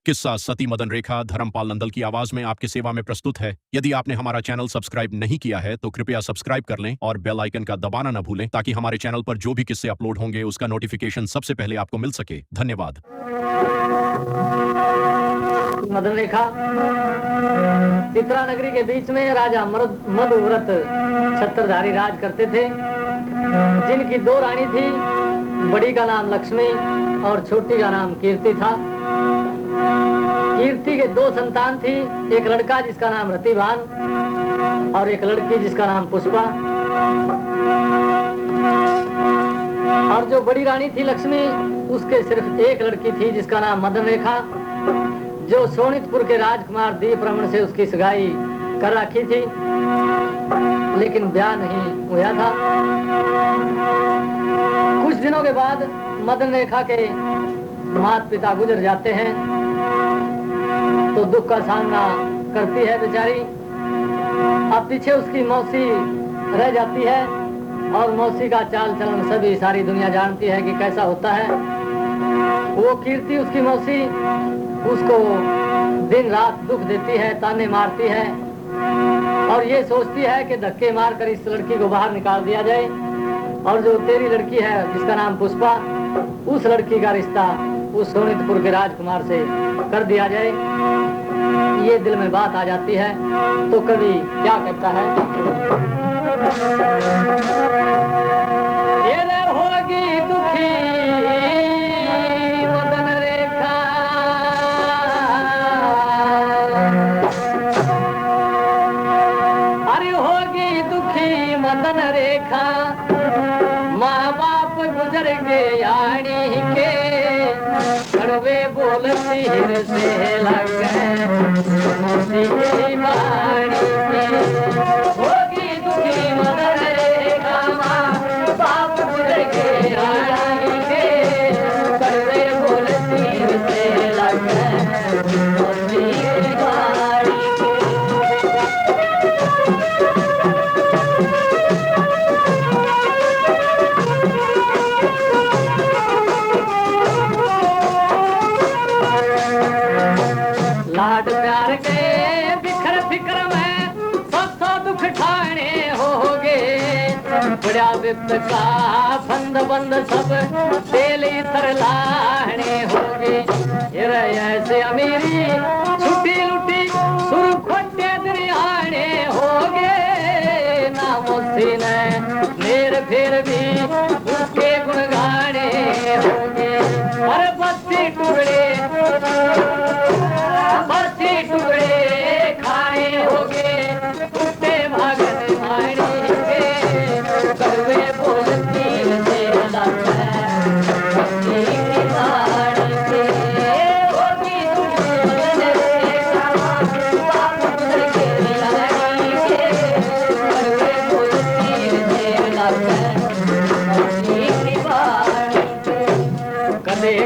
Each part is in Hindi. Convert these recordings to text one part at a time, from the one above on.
किस्सा सती मदन रेखा धर्मपाल नंदल की आवाज में आपके सेवा में प्रस्तुत है। यदि आपने हमारा चैनल सब्सक्राइब नहीं किया है तो कृपया सब्सक्राइब कर लें और बेल आइकन का दबाना न भूलें ताकि हमारे चैनल पर जो भी किस्से अपलोड होंगे उसका नोटिफिकेशन सबसे पहले आपको मिल सके। धन्यवाद। मदन रेखा चित्रा नगरी के बीच में राजा मधुव्रत छत्रधारी राज करते थे, जिनकी दो रानी थी। बड़ी का नाम लक्ष्मी और छोटी का नाम कीर्ति था। कीर्ति के दो संतान थी, एक लड़का जिसका नाम रतिभान और एक लड़की जिसका नाम पुष्पा। और जो बड़ी रानी थी लक्ष्मी, उसके सिर्फ एक लड़की थी जिसका नाम मदन रेखा, जो सोनितपुर के राजकुमार दीप रमन से उसकी सगाई कर रखी थी, लेकिन ब्याह नहीं हुआ था। कुछ दिनों के बाद मदन रेखा के माता पिता गुजर जाते हैं तो दुख का सामना करती है बेचारी। अब पीछे उसकी मौसी रह जाती है और मौसी का चाल चलन सभी सारी दुनिया जानती है कि कैसा होता है। वो कीर्ति उसकी मौसी उसको दिन रात दुख देती है, ताने मारती है और ये सोचती है कि धक्के मारकर इस लड़की को बाहर निकाल दिया जाए और जो तेरी लड़की है जिसका नाम पुष्पा, उस लड़की का रिश्ता उस सोनितपुर के राजकुमार से कर दिया जाए। ये दिल में बात आ जाती है तो कवि क्या कहता है, ये रे होगी दुखी मदन रेखा, अरे होगी दुखी मदन रेखा, माँ बाप गुजर गए यानी के, कड़वे बोलती हिर से लग गए होगी दुखी मदन रेखा, माँ बाप गुजर गए यानी के, कड़वे बोलती हिर से लग गए। लाड प्यार के बिखर फिक्र में सब दुख ठाने होगे, बड़ा विप्त का बंद बंद सब तेल इतर लाने होगे। ऐसे अमीरी छुट्टी लुटी सुरखोटे दरियाने होगे, नामोसी ने मेर फिर भी उसके गुण गाने होगे। अरे बस्ती टुकड़े खाए होगे, कुत्ते भागन मारेंगे, कड़वे बोलती से लग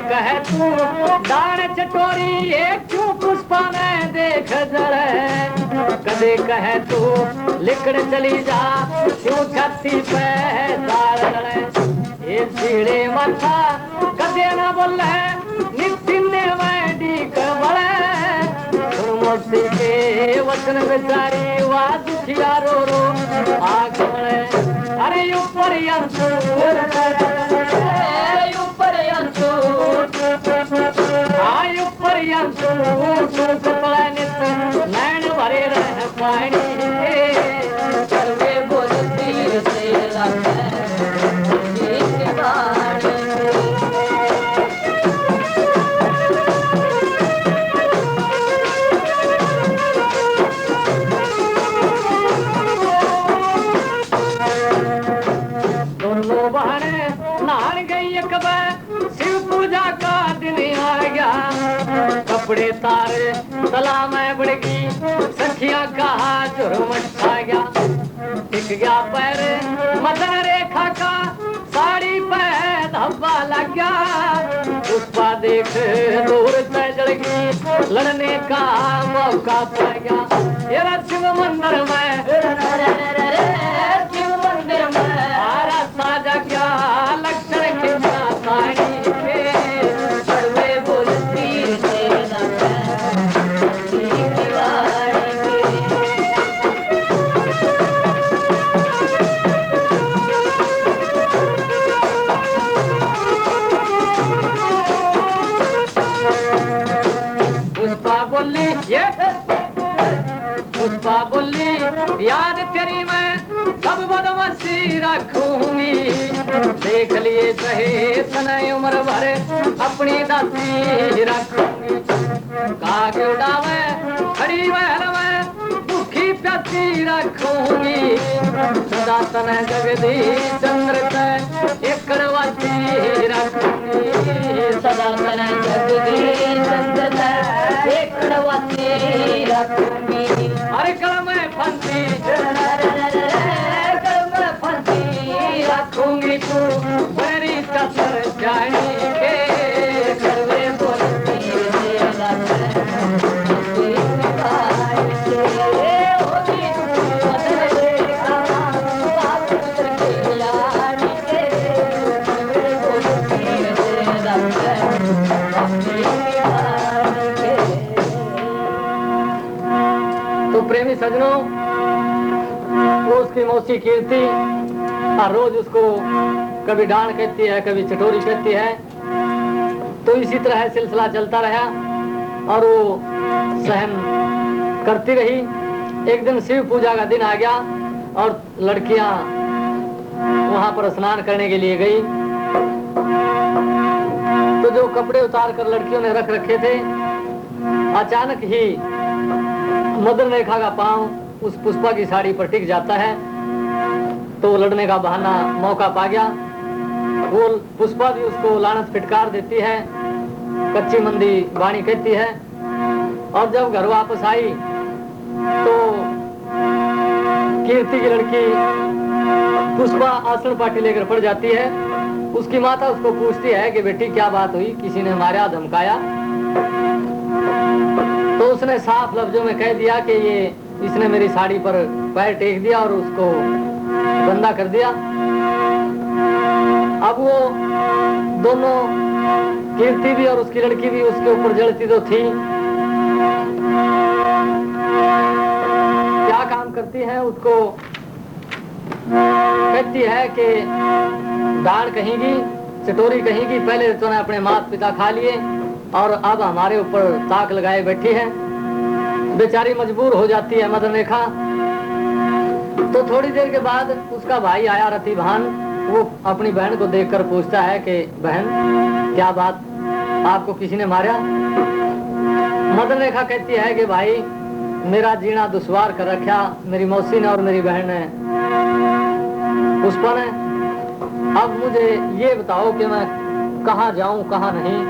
कहे तू दान चटोरी एक क्यों पुष्पा में देख जरे, कदे कहे तू लिकड़ चली जा क्यों छाती पे दार लड़े। ये सीढ़े माथा कदे न बोले नित्य में डीक बड़े, मौसी के वचन बेचारी वा दुखिया रो रो आग बड़े। अरे ऊपर नैन भरे रह पानी, कड़वे बोलती से दोनों बहने नहान गई एक बार, शिव पूजा का दिन आ गया, कपड़े तारे तला में बढ़गी, सखिया का झुरमट आ गया, टिक गया पैर मदन रेखा का, साड़ी पे धब्बा लग गया, पुष्पा देख दूर से जड़गी, लड़ने का मौका पा गया। ये शिव मंदिर में आरा साजा क्या लक्षण खिंचा साड़ी के, कड़वे बोलती से पुष्पा बोली ये पुष्पा बोली याद तेरी मैं सब बदमशी रखूंगी देख लिए सहे सनई उम्र भर अपनी दासी रखूंगी काग उड़ावे खड़ी महल में दुखी प्यासी रखूंगी सदा तन जगदीश चंद्र पे एकड़वासी रखूंगी सदा तन जगदीश चंद्र पे एकड़वासी रखूंगी अरे कल में फंसी रखूंगी तू मेरी कसर जाएंगे करवे बोलती तो प्रेमी सजनों वो उसकी मौसी कीर्ति और रोज उसको कभी डांड कहती है कभी चटोरी कहती है तो इसी तरह सिलसिला चलता रहा और वो सहन करती रही। एक दिन शिव पूजा का दिन आ गया और लड़कियां वहां पर स्नान करने के लिए गई तो जो कपड़े उतार कर लड़कियों ने रख रखे थे अचानक ही मदन रेखा का पांव उस पुष्पा की साड़ी पर टिक जाता है तो लड़ने का बहाना मौका पा गया। वो पुष्पा भी उसको लानत फिटकार देती है कच्ची मंदी वाणी कहती है और जब घर वापस आई तो कीर्ति की लड़की पुष्पा आसन पार्टी लेकर पड़ जाती है। उसकी माता उसको पूछती है कि बेटी क्या बात हुई किसी ने मारा धमकाया तो उसने साफ लफ्जों में कह दिया कि ये इसने मेरी साड़ी पर पैर टेक दिया और उसको गंदा कर दिया। अब वो दोनों कीर्ति भी और उसकी लड़की भी उसके ऊपर जलती तो थी। क्या काम करती है उसको कहती है कि दाढ़ कहेंगी चटोरी कहेंगी पहले तो ने अपने माता पिता खा लिए और अब हमारे ऊपर ताक लगाए बैठी है। बेचारी मजबूर हो जाती है मदन रेखा। तो थोड़ी देर के बाद उसका भाई आया रतिभान वो अपनी बहन को देखकर पूछता है कि बहन क्या बात आपको किसी ने मारा। मदन रेखा कहती है कि भाई मेरा जीना दुश्वार कर रखा मेरी मौसी ने और मेरी बहन ने पुष्पा ने। अब मुझे ये बताओ कि मैं कहाँ जाऊं कहाँ नहीं।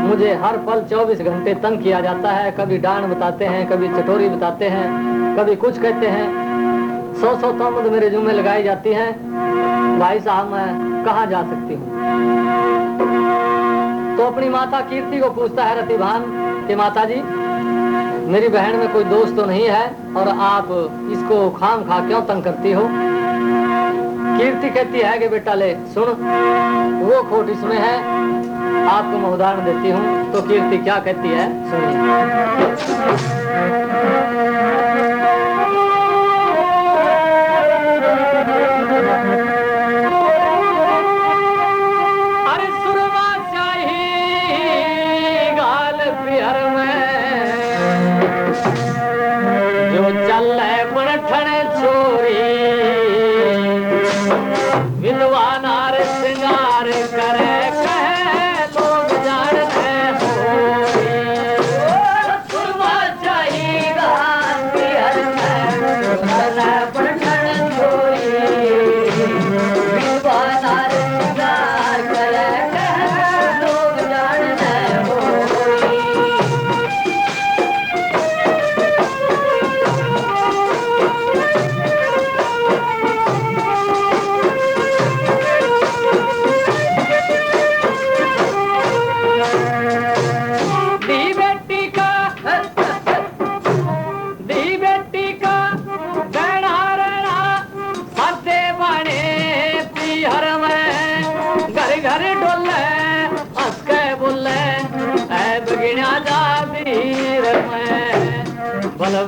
मुझे हर पल 24 घंटे तंग किया जाता है। कभी डांड बताते हैं कभी चटोरी बताते हैं कभी कुछ कहते हैं। 100 तहमत मेरे जुम्मे लगाई जाती हैं। भाई साहब मैं कहाँ जा सकती हूँ। तो अपनी माता कीर्ति को पूछता है रतिभान कि माता जी मेरी बहन में कोई दोस्त तो नहीं है और आप इसको खाम खा क्यों तंग करती हो। कीर्ति कहती है कि बेटा ले सुन वो खोट इसमें है। आपको मैं उदाहरण देती हूँ। तो कीर्ति क्या कहती है सुनिए।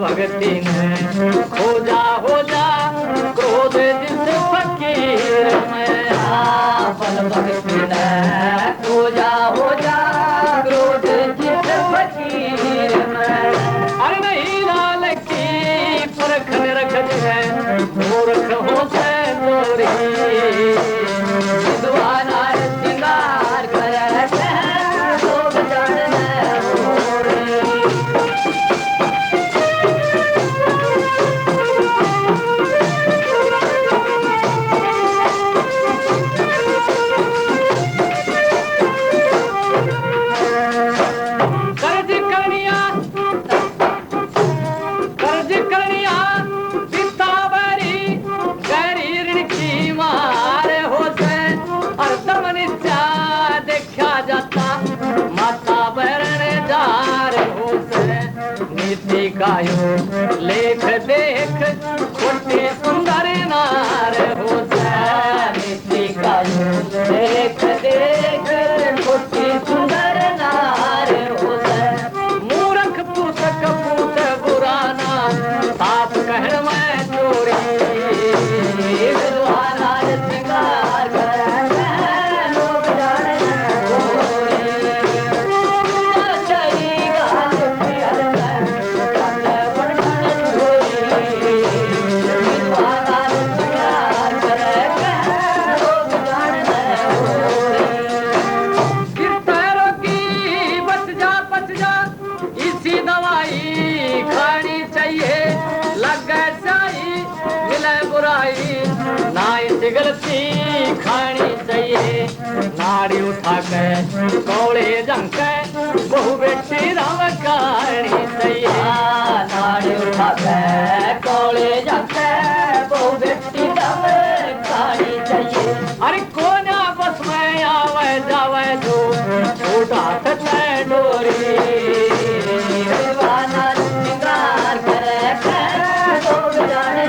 भगती में हो जा क्रोध जिस फकीर में। फल भगती में हो जा क्रोध जिस फकीर उसे नीति का यूं लेख देख छोटी सुंदर नार उसे नीति का यूं लेख देख छोटी सुंदर नार उसे मूर्ख पूतक पूत बुराना साथ कहर में चोरी विद्वाना श्रृंगार करे लोग जाने गलती खानी चाहिए नाड़ी उठा के कौड़े जंग बहु बेटी राम कहानी चाहिए नाड़ी उठा के कौड़े जंग बहु बेटी राम कहानी चाहिए अरे कोना बस में आवे जावे जो छोटा तय डोरी दीवाना श्रृंगार करे लोग जाने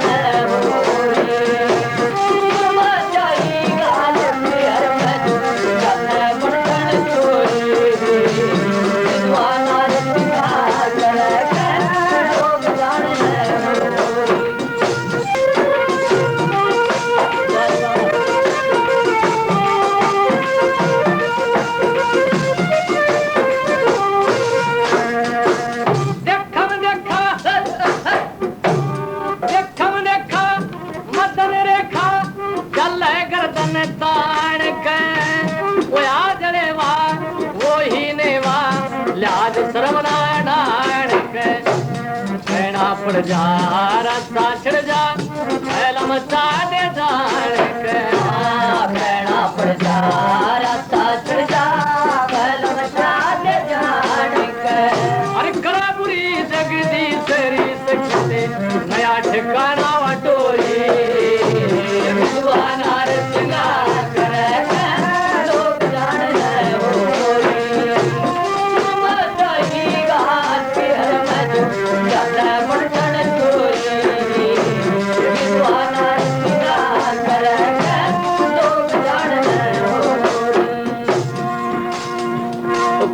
पड़ जा रास्ता छिड़ जा पहला मचा दे जान के कहना पड़ जा रास्ता छिड़ जा पहला मचा दे जान के अरे करा बुरी जगदी तेरी सकते नया ठिकाना वटोरी विद्वान हर श्रृंगार करे लोग जाने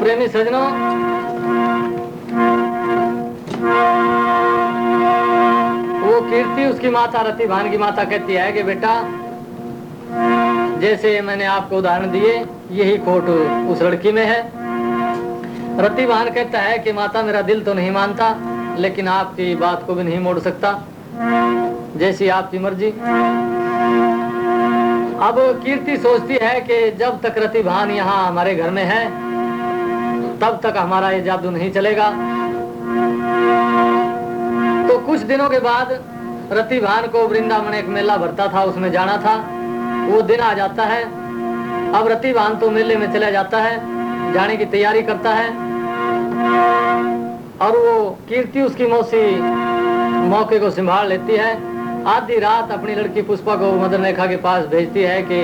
प्रेमी सजनों, वो कीर्ति उसकी माता रतिभान की माता कहती है कि बेटा जैसे मैंने आपको उदाहरण दिए यही खोट उस लड़की में है। रतिभान कहता है कि माता मेरा दिल तो नहीं मानता लेकिन आपकी बात को भी नहीं मोड़ सकता, जैसी आपकी मर्जी। अब कीर्ति सोचती है कि जब तक रतिभान यहाँ हमारे घर में है तब तक हमारा ये जादू नहीं चलेगा। तो कुछ दिनों के बाद रतिभान को वृंदावन एक मेला भरता था, उसमें जाना था। वो दिन आ जाता है। अब रतिभान तो मेले में चला जाता है, जाने की तैयारी करता है और वो कीर्ति उसकी मौसी मौके को संभाल लेती है। आधी रात अपनी लड़की पुष्पा को मदन रेखा के पास भेजती है कि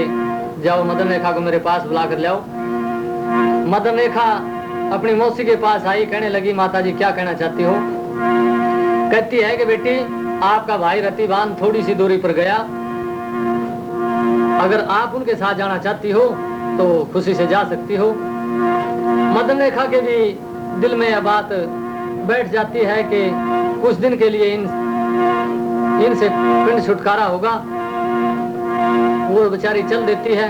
जाओ मदन रेखा को मेरे पास बुला कर लाओ। मदन रेखा अपनी मौसी के पास आई, कहने लगी माताजी क्या कहना चाहती हो? कहती है कि बेटी आपका भाई रतिभान थोड़ी सी दूरी पर गया, अगर आप उनके साथ जाना चाहती हो तो खुशी से जा सकती हो। मदन रेखा के भी दिल में यह बात बैठ जाती है कि कुछ दिन के लिए इनसे पिंड छुटकारा होगा। वो बेचारी चल देती है,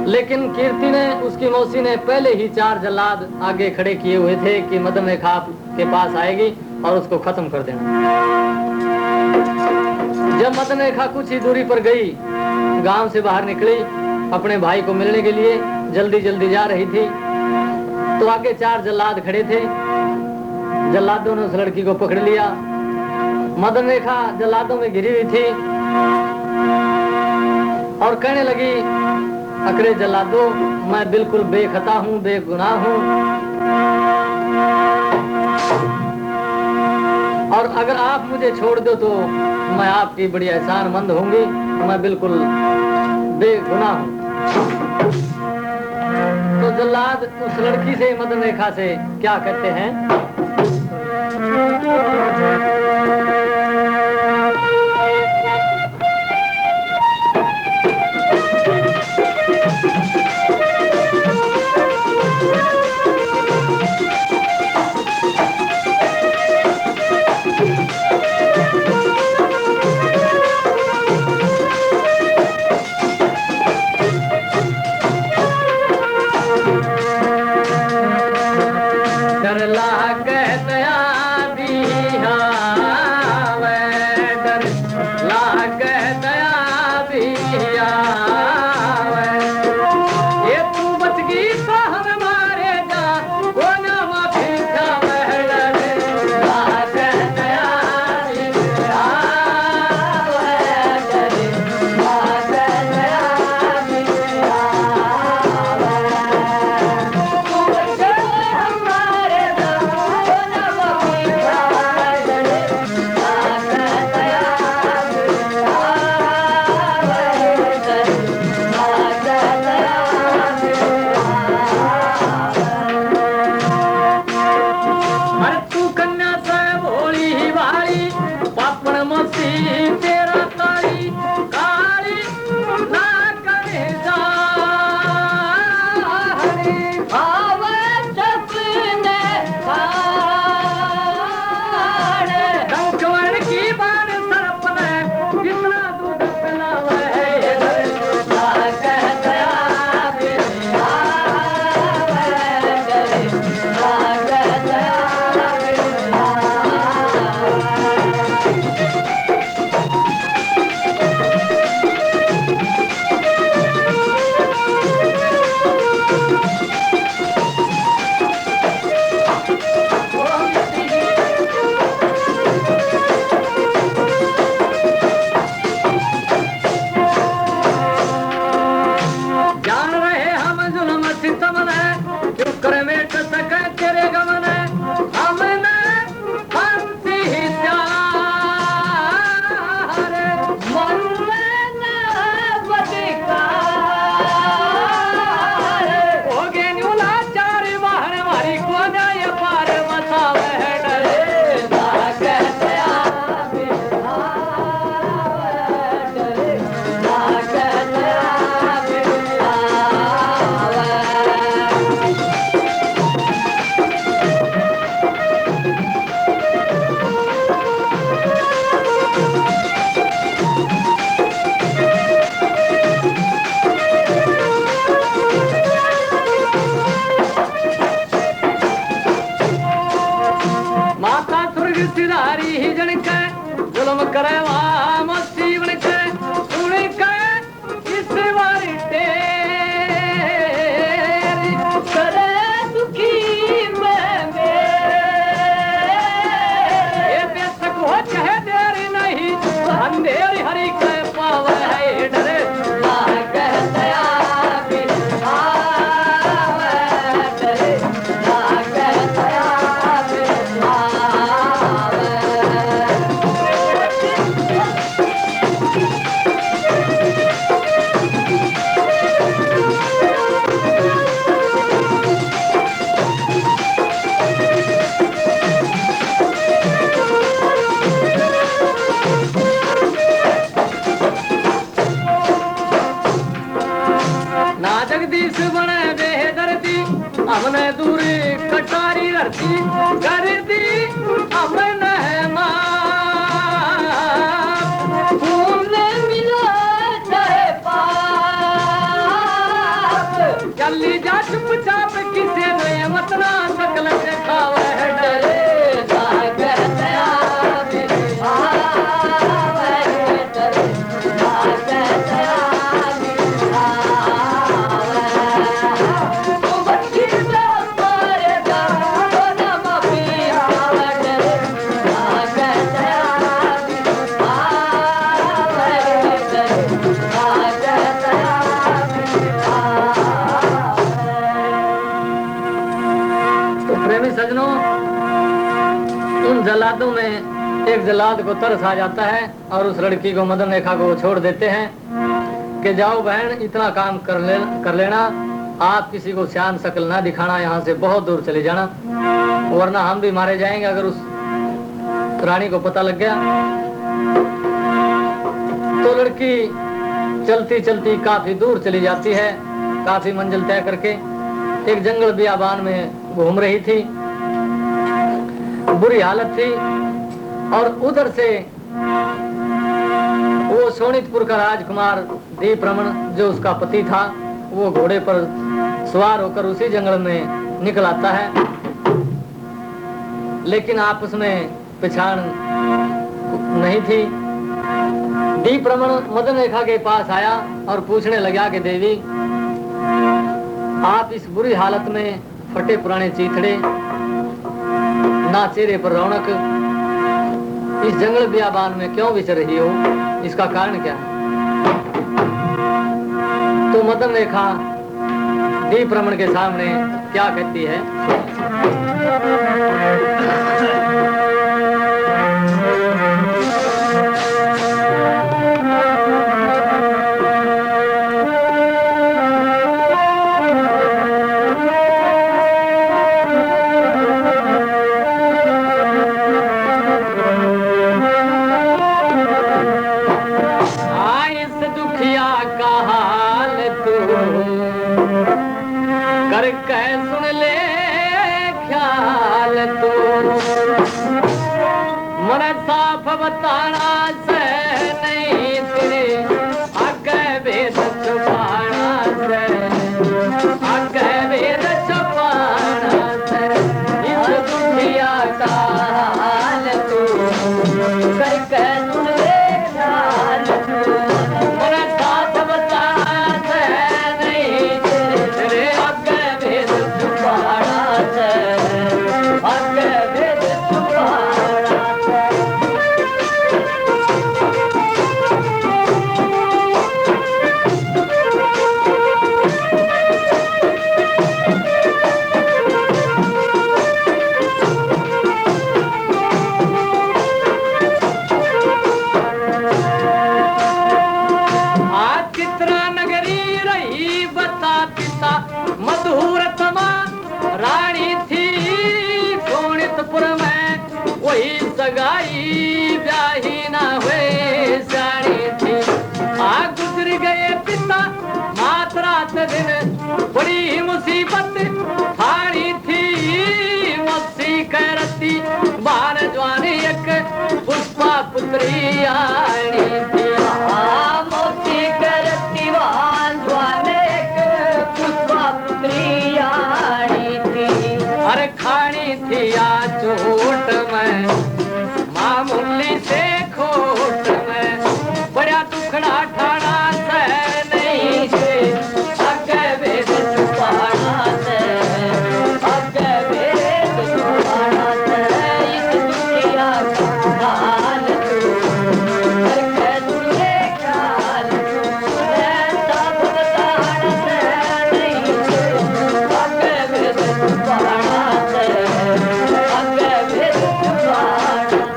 लेकिन कीर्ति ने उसकी मौसी ने पहले ही 4 जल्लाद आगे खड़े किए हुए थे कि मदन रेखा के पास आएगी और उसको खत्म कर देना। जब मदन रेखा कुछ ही दूरी पर गई, गांव से बाहर निकली, अपने भाई को मिलने के लिए जल्दी जल्दी जा रही थी, तो आगे 4 जल्लाद खड़े थे। जल्लादों ने उस लड़की को पकड़ लिया। मदन रेखा जल्लादों में घिरी हुई थी और कहने लगी अकरे जल्लादों मैं बिल्कुल बेखता हूँ, बेगुनाह हूँ और अगर आप मुझे छोड़ दो तो मैं आपकी बड़ी एहसानमंद होंगी, मैं बिल्कुल बेगुनाह हूँ। तो जल्लाद उस लड़की से मदन रेखा से क्या कहते हैं? जल्लादों में एक जल्लाद को तरस आ जाता है और उस लड़की को मदन रेखा को छोड़ देते हैं कि जाओ बहन इतना काम कर लेना, आप किसी को शान शक्ल ना दिखाना, यहाँ से बहुत दूर चले जाना वरना हम भी मारे जाएंगे अगर उस रानी को पता लग गया। तो लड़की चलती चलती काफी दूर चली जाती है, काफी मंजिल तय करके एक जंगल बियाबान में घूम रही थी, बुरी हालत थी। और उधर से वो सोनितपुर का राजकुमार दीप रमन जो उसका पति था वो घोड़े पर सवार होकर उसी जंगल में निकल आता है। लेकिन आपस में पहचान नहीं थी। दीप रमन मदन रेखा के पास आया और पूछने लगा कि देवी, आप इस बुरी हालत में फटे पुराने चीथड़े, ना चेहरे पर रौनक, इस जंगल बियाबान में क्यों विचर रही हो? इसका कारण क्या है? तो मदन रेखा दीप रमन के सामने क्या कहती है? सुन ले ख्याल तू, मन साफ बताना से नहीं तेरे आगे वेद छुपाना से, आगे वेद छुपाना से, इस दुनिया का हाल तू करके सुन ले ख्याल तू, मन साफ बताना से नहीं तेरे आगे वेद छुपाना से, आगे वेद छुपाना से। आज चित्रा नगरी रही बता पिता मधुरतमा, रानी थी सोनितपुर में वही सगाई ब्याही ना हुए साड़ी थी। आ गुजर गए पिता मात रात दिन बड़ी मुसीबत थारी थी, मस्सी करती बार जवानी एक पुष्पा पुत्री आनी थी। मोती करती बार जवानी एक पुष्पा पुत्री आनी थी। अरे खानी थी या चोट में मामूली से खोट में, बड़ा दुखड़ा ठाड़ा से नहीं से आगे वेद छुपाना से, आगे वेद छुपाना से, इस दुनिया का हाल तू करके सुन ले ख्याल तू, सब बताना से नहीं से आगे वेद छुपाना से, आगे वेद छुपाना से।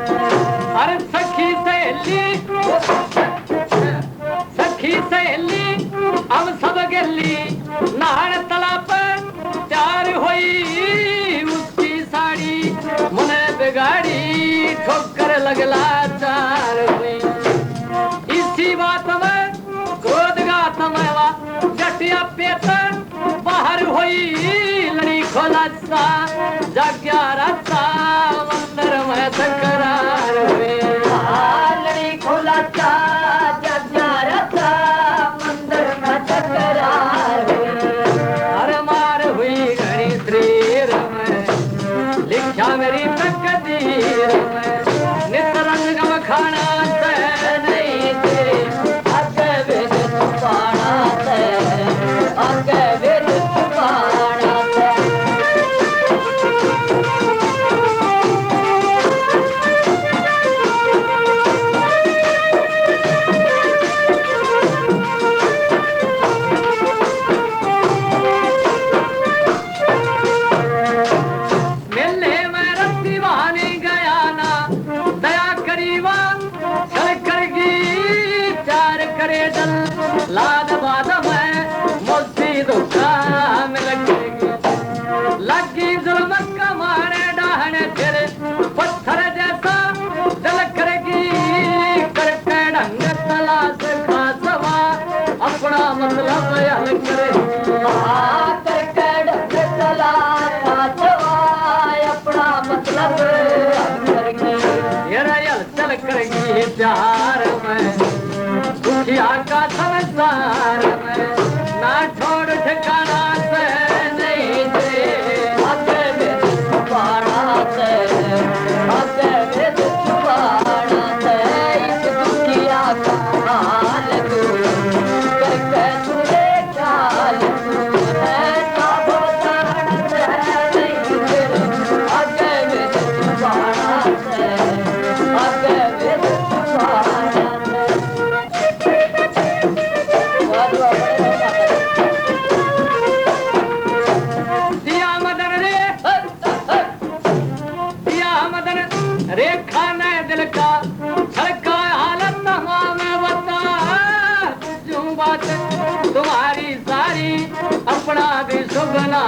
अरे सखी सहेली हम सब गली नहान तालाब तैयार हुई, उसकी साड़ी मुने बिगाड़ी ठोकर लगला चार हुई। इसी बात में क्रोध गात में जटिया पेट बाहर हुई, लड़ी खोला सा जाग्या रास्ता मंदिर में तकरार हुई। लड़ी खोला सा जाग्या रास्ता मंदिर में तकरार हुई। हर मार हुई घड़ी शरीर में लिखा मेरी तकदीर में, नितरंग गम खाना से नहीं तेरे आगे वेद छुपाना से, आगे वेद छुपाना से। मेले में रत्ती बहाने गया ना दया करीवा, चल करगी चार करे डल लाद बाद में मुझसे धोखा में लगेगी। लगी जुल्म का मारे डाहन तेरे पत्थर जैसा जल करेगी, करके ढंग तलाश खासवा अपना मतलब हल करेगी। करके ढंग तलाश खासवा अपना मतलब हल करेगी। चल करेगी प्यार में दुखिया का संसार में, ना छोड़ ठिकाना से नहीं दे आगे वेद छुपाना से, रेखा ने दिल का छलका हालत में बता जो बात तुम्हारी सारी अपना भी सुगना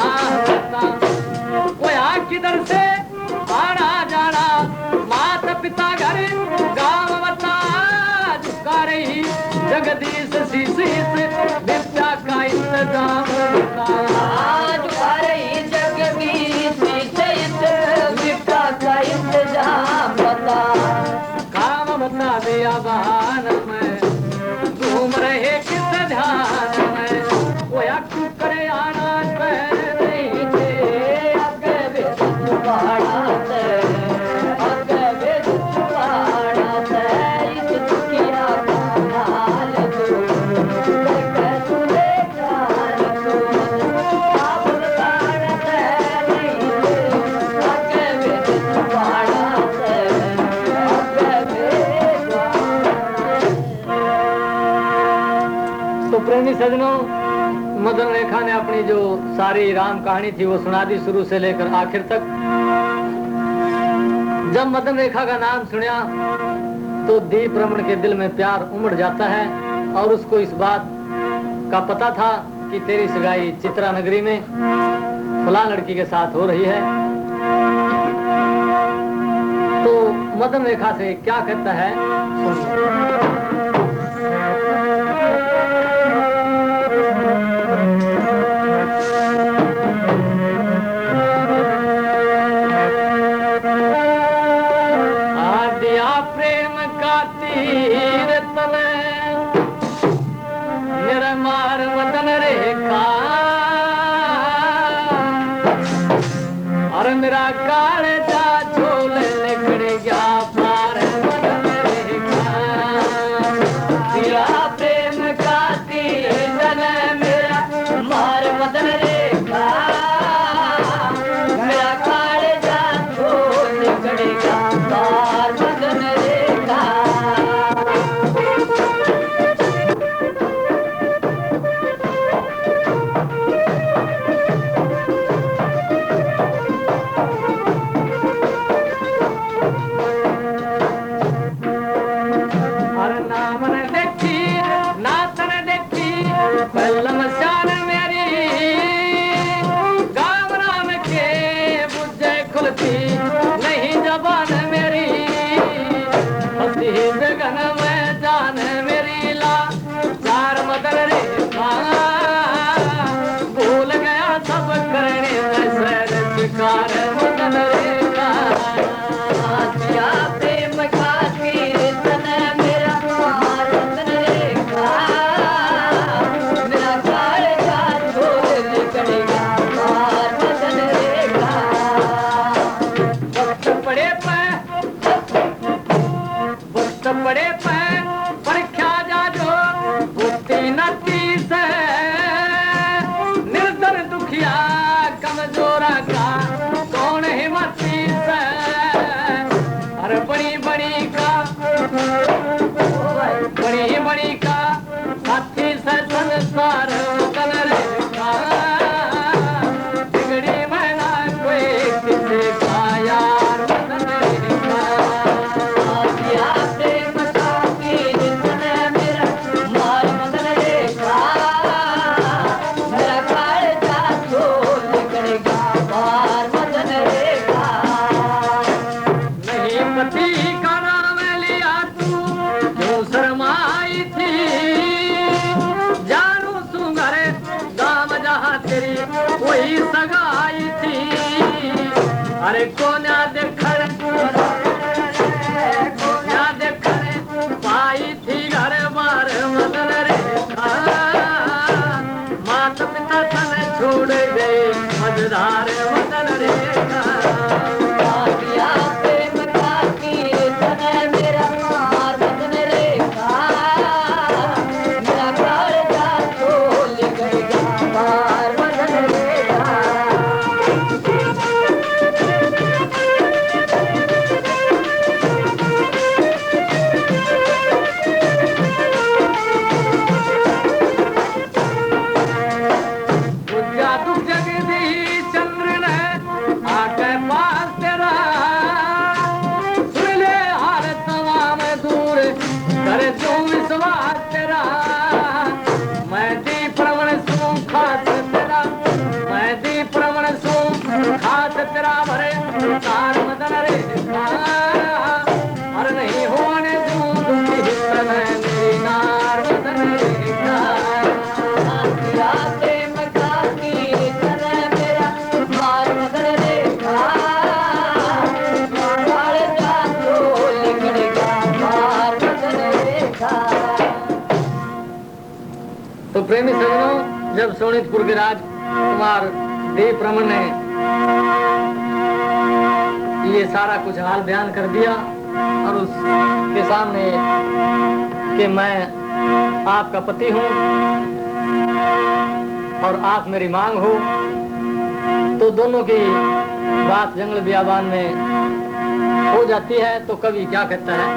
कोई किधर से आना जाना माता पिता घर गाँव बता झुका रही जगदीश शीशीस विद्या का इंतजाम झुका रही जगदीश विद्या का इंतजाम बता काम बता दिया बहान में घूम रहे किस ध्यान में वो अक्कू करे आना नहीं थे आगे भी पहाड़ा से आगे भी पहाड़ा से इस दुनिया का हाल तू देखा तू आप बताना नहीं थे आगे भी पहाड़ा से आगे भी तो प्रेमी सजनों मदन रेखा ने अपनी जो सारी राम कहानी थी वो सुना दी शुरू से लेकर आखिर तक। जब मदन रेखा का नाम सुना तो दीप रमन के दिल में प्यार उमड़ जाता है और उसको इस बात का पता था कि तेरी सगाई चित्रा नगरी में फलां लड़की के साथ हो रही है। तो मदन रेखा से क्या कहता है सुनिए। मेरा काल जा झोल निकल गया पार मदन रेखा तेरा प्रेम का तीरन मेरा मार मदन रेखा मेरा काल जा झोल निकल गया पार मदन रेखा बड़े परीक्षा जा जो निर्धन दुखिया कमजोरा का कौन हिम्मती से अरे बड़ी बड़ी का साथी से संसार बिगड़ी मैना कोई किसी का यार वही सगाई थी अरे कोना देखर पाई थी घर बार मदन रेखा माता पिता तन छोड़ गए मजदार मदन रेखा प्रेमी सज्जनों, जब सोनितपुर के राजकुमार देव रमन ने ये सारा कुछ हाल बयान कर दिया और उसके सामने कि मैं आपका पति हूँ और आप मेरी मांग हो, तो दोनों की बात जंगल बियाबान में हो जाती है। तो कवि क्या कहता है?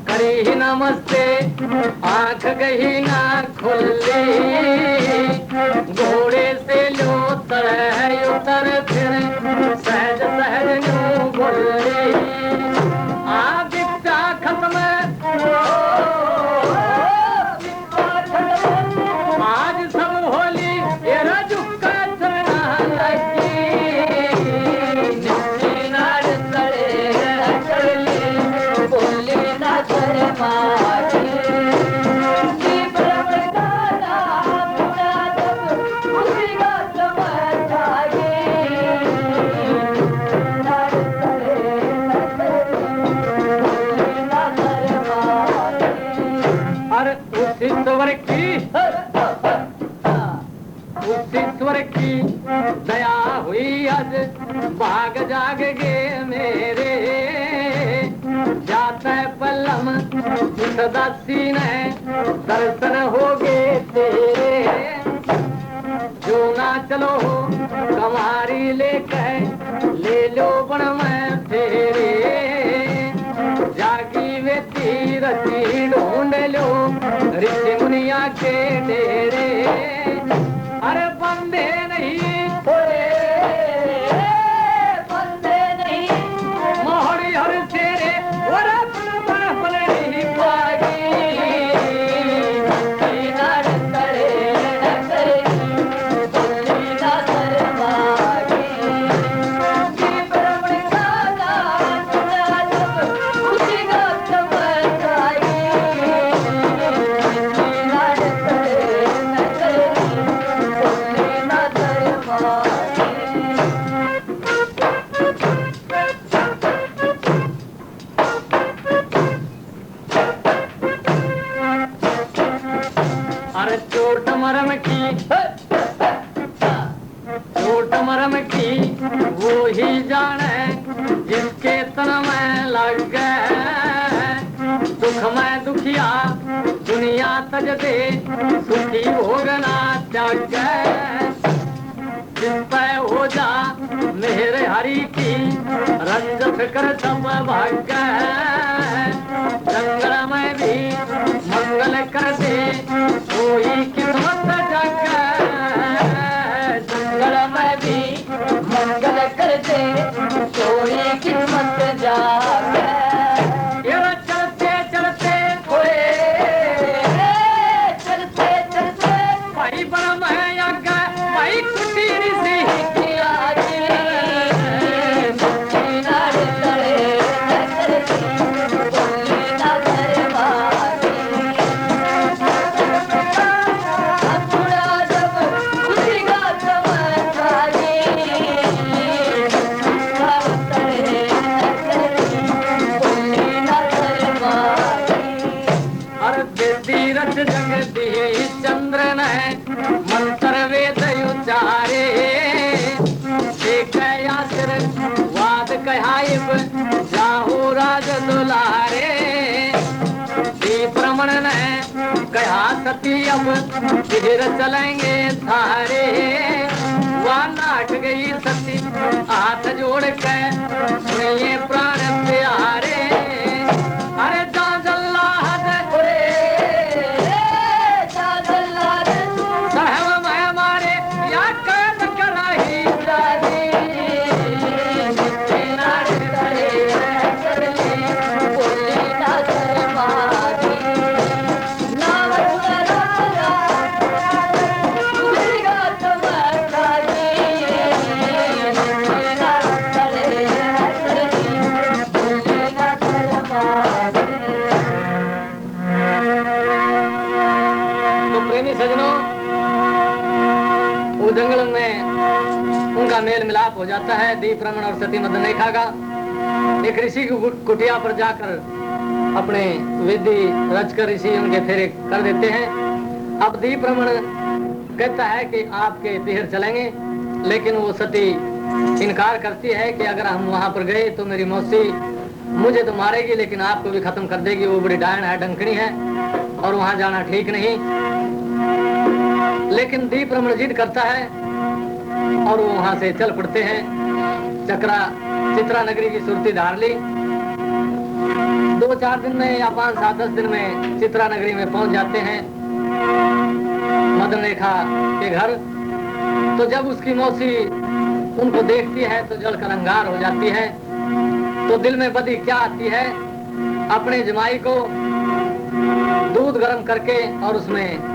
करी नमस्ते, आंख गही ना खुली, घोड़े से लो उतर फिर सहज सहज यूं बोली। बिप्ता खत्म आज सब होली ये रजुका चलना लगी। ईश्वर की दया हुई आज भाग जाग गे मेरे, जाता है पल्लम सदा सीने दर्शन हो गे तेरे। जो ना चलो कमारी लेकर ले लो बण में फेरे, जागी वे तीरथी ढूंढ लो ऋषि मुनिया के डेरे। अरे बंदे नहीं बंदे नहीं मोहरी हर तेरे नहीं पागी। चोट मरम की वो ही जाने जिसके तन में लग गए। दुख में दुखिया दुनिया तज दे सुखी भोगना त्याग गए। जिस पे हो जा मेरे हरि की रंजत कर सब भाग गए। जंगल में भी मंगल कर दे कोई किस्मत जग गए। जंगल में भी मंगल कर दे कोई किस्मत जाग गए। चलते चलते चलते चलते भाई ब्रह्म है यज्ञ भाई कुटीर से किया राज दुलारे। दीप रमण ने कहा सती अब फिर चलेंगे थारे। वहाँ नाट गई सती हाथ जोड़ के सुनिए प्राण प्यारे। अरे जा जल्लाद साहब मैं मारे या कैद कराही जानी। वो जंगल में उनका मेल मिलाप हो जाता है दीप रमन और सती मदनलेखा का। एक ऋषि की कुटिया पर जाकर अपने विधि रचकर ऋषि उनके फेरे कर देते हैं। अब दीप रमन कहता है कि आपके तिहर चलेंगे, लेकिन वो सती इनकार करती है कि अगर हम वहां पर गए तो मेरी मौसी मुझे तो मारेगी लेकिन आपको भी खत्म कर देगी। वो बड़ी डायन है, डंकनी है और वहां जाना ठीक नहीं। लेकिन दीप रमन जिद करता है और वो वहां से चल पड़ते हैं। चित्रा नगरी की सुरती धार ली। 2-4 दिन में या 5-7-10 दिन में चित्रा नगरी में पहुंच जाते हैं मदनलेखा के घर। तो जब उसकी मौसी उनको देखती है तो जलकर अंगार हो जाती है। तो दिल में बदी क्या आती है, अपने जमाई को दूध गर्म करके और उसमें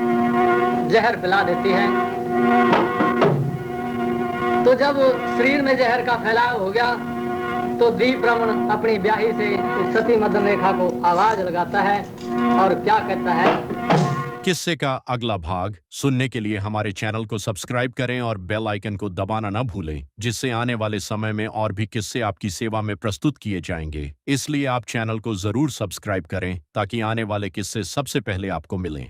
जहर पिला देती है। तो जब शरीर में जहर का फैलाव हो गया तो दीप रमन अपनी ब्याही से उस सती मदनलेखा को आवाज लगाता है और क्या कहता है। किस्से का अगला भाग सुनने के लिए हमारे चैनल को सब्सक्राइब करें और बेल आइकन को दबाना न भूलें, जिससे आने वाले समय में और भी किस्से आपकी सेवा में प्रस्तुत किए जाएंगे। इसलिए आप चैनल को जरूर सब्सक्राइब करें ताकि आने वाले किस्से सबसे पहले आपको मिलें।